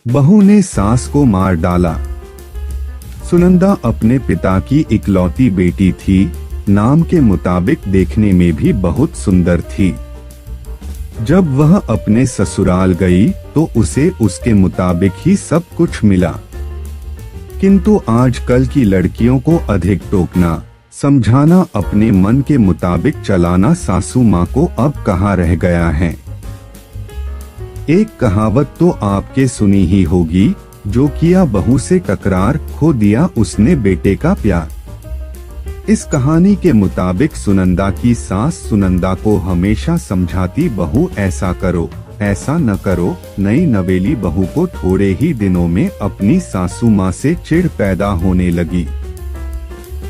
बहू ने सास को मार डाला। सुनंदा अपने पिता की इकलौती बेटी थी। नाम के मुताबिक देखने में भी बहुत सुंदर थी। जब वह अपने ससुराल गई तो उसे उसके मुताबिक ही सब कुछ मिला। किंतु आजकल की लड़कियों को अधिक टोकना, समझाना, अपने मन के मुताबिक चलाना सासू माँ को अब कहाँ रह गया है। एक कहावत तो आपके सुनी ही होगी, जो किया बहू से तकरार, खो दिया उसने बेटे का प्यार। इस कहानी के मुताबिक सुनंदा की सास सुनंदा को हमेशा समझाती, बहू ऐसा करो, ऐसा न करो। नई नवेली बहू को थोड़े ही दिनों में अपनी सासू माँ से चिढ़ पैदा होने लगी।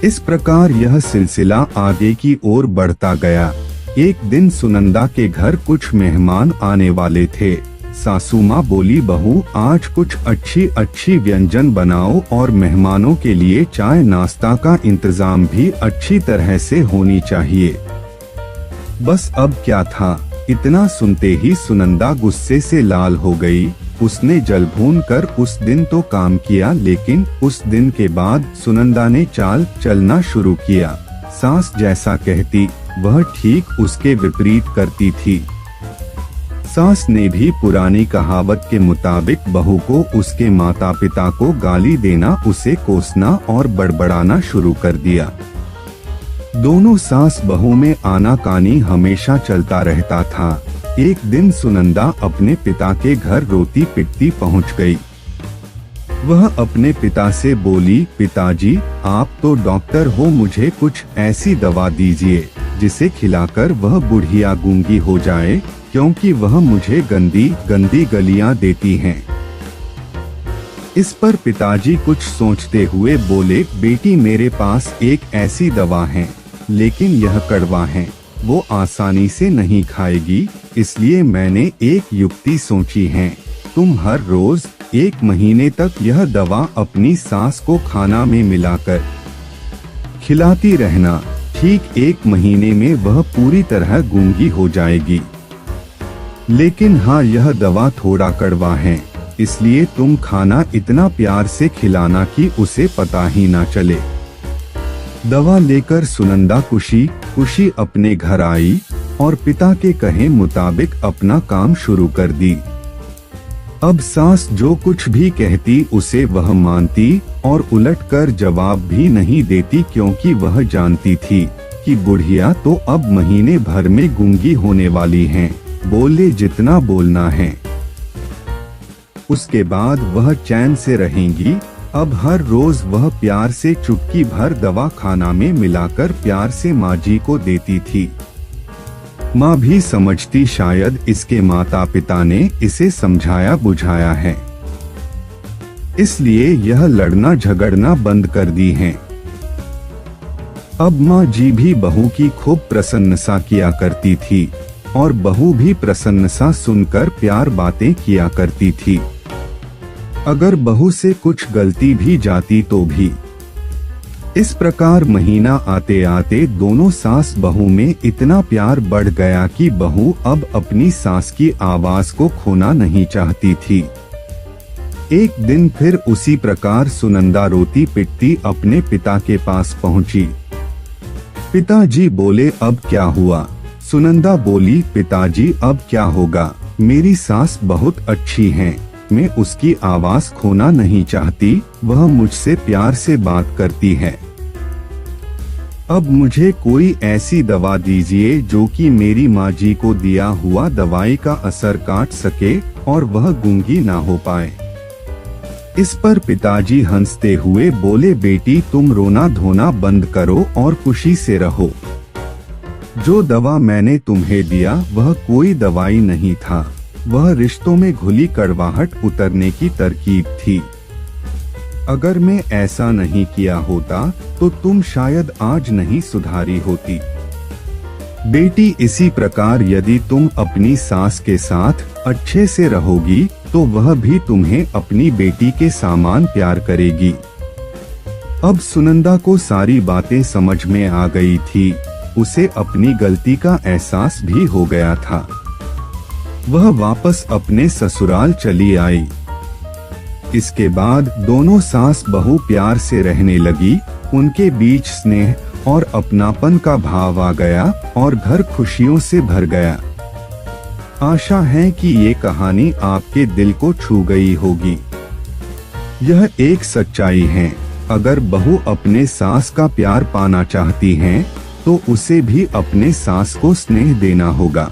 इस प्रकार यह सिलसिला आगे की ओर बढ़ता गया। एक दिन सुनंदा के घर कुछ मेहमान आने वाले थे। सासू माँ बोली, बहू आज कुछ अच्छी अच्छी व्यंजन बनाओ और मेहमानों के लिए चाय नाश्ता का इंतजाम भी अच्छी तरह से होनी चाहिए। बस अब क्या था, इतना सुनते ही सुनंदा गुस्से से लाल हो गई। उसने जल भून कर उस दिन तो काम किया, लेकिन उस दिन के बाद सुनंदा ने चाल चलना शुरू किया। सास जैसा कहती वह ठीक उसके विपरीत करती थी। सास ने भी पुरानी कहावत के मुताबिक बहू को उसके माता पिता को गाली देना, उसे कोसना और बड़बड़ाना शुरू कर दिया। दोनों सास बहू में आनाकानी हमेशा चलता रहता था। एक दिन सुनंदा अपने पिता के घर रोती पिटती पहुंच गई। वह अपने पिता से बोली, पिताजी आप तो डॉक्टर हो, मुझे कुछ ऐसी दवा दीजिए जिसे खिलाकर वह बुढ़िया गूंगी हो जाए, क्योंकि वह मुझे गंदी गंदी गलियां देती हैं। इस पर पिताजी कुछ सोचते हुए बोले, बेटी मेरे पास एक ऐसी दवा है, लेकिन यह कड़वा है, वो आसानी से नहीं खाएगी, इसलिए मैंने एक युक्ति सोची है। तुम हर रोज 1 महीने तक यह दवा अपनी सास को खाना में मिलाकर खिलाती रहना। ठीक 1 महीने में वह पूरी तरह गूंगी हो जाएगी। लेकिन हाँ, यह दवा थोड़ा कड़वा है, इसलिए तुम खाना इतना प्यार से खिलाना कि उसे पता ही ना चले। दवा लेकर सुनंदा खुशी खुशी अपने घर आई और पिता के कहे मुताबिक अपना काम शुरू कर दी। अब सास जो कुछ भी कहती उसे वह मानती और उलटकर जवाब भी नहीं देती, क्योंकि वह जानती थी कि बुढ़िया तो अब महीने भर में गूंगी होने वाली हैं, बोले जितना बोलना है। उसके बाद वह चैन से रहेंगी। अब हर रोज वह प्यार से चुटकी भर दवा खाना में मिलाकर प्यार से माँ जी को देती थी। माँ भी समझती शायद इसके माता पिता ने इसे समझाया बुझाया है, इसलिए यह लड़ना झगड़ना बंद कर दी है। अब माँ जी भी बहू की खूब प्रशंसा किया करती थी और बहू भी प्रशंसा सुनकर प्यार बातें किया करती थी। अगर बहू से कुछ गलती भी जाती तो भी। इस प्रकार महीना आते आते दोनों सास बहू में इतना प्यार बढ़ गया कि बहू अब अपनी सास की आवाज को खोना नहीं चाहती थी। एक दिन फिर उसी प्रकार सुनंदा रोती पिटती अपने पिता के पास पहुंची। पिताजी बोले, अब क्या हुआ? सुनंदा बोली, पिताजी अब क्या होगा, मेरी सास बहुत अच्छी है, मैं उसकी आवाज खोना नहीं चाहती, वह मुझसे प्यार से बात करती है। अब मुझे कोई ऐसी दवा दीजिए जो कि मेरी माँ जी को दिया हुआ दवाई का असर काट सके और वह गूंगी ना हो पाए। इस पर पिताजी हंसते हुए बोले, बेटी तुम रोना धोना बंद करो और खुशी से रहो। जो दवा मैंने तुम्हें दिया वह कोई दवाई नहीं था, वह रिश्तों में घुली कड़वाहट उतरने की तरकीब थी। अगर मैं ऐसा नहीं किया होता तो तुम शायद आज नहीं सुधारी होती। बेटी इसी प्रकार यदि तुम अपनी सास के साथ अच्छे से रहोगी तो वह भी तुम्हें अपनी बेटी के समान प्यार करेगी। अब सुनंदा को सारी बातें समझ में आ गई थी, उसे अपनी गलती का एहसास भी हो गया था। वह वापस अपने ससुराल चली आई। इसके बाद दोनों सास बहू प्यार से रहने लगी। उनके बीच स्नेह और अपनापन का भाव आ गया और घर खुशियों से भर गया। आशा है कि ये कहानी आपके दिल को छू गई होगी। यह एक सच्चाई है, अगर बहू अपने सास का प्यार पाना चाहती है तो उसे भी अपने सास को स्नेह देना होगा।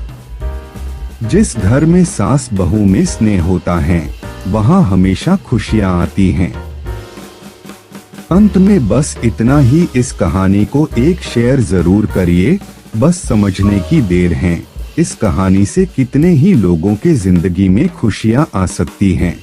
जिस घर में सास बहू में स्नेह होता है वहाँ हमेशा खुशियाँ आती हैं। अंत में बस इतना ही, इस कहानी को एक शेयर जरूर करिए, बस समझने की देर है। इस कहानी से कितने ही लोगों के जिंदगी में खुशियाँ आ सकती हैं।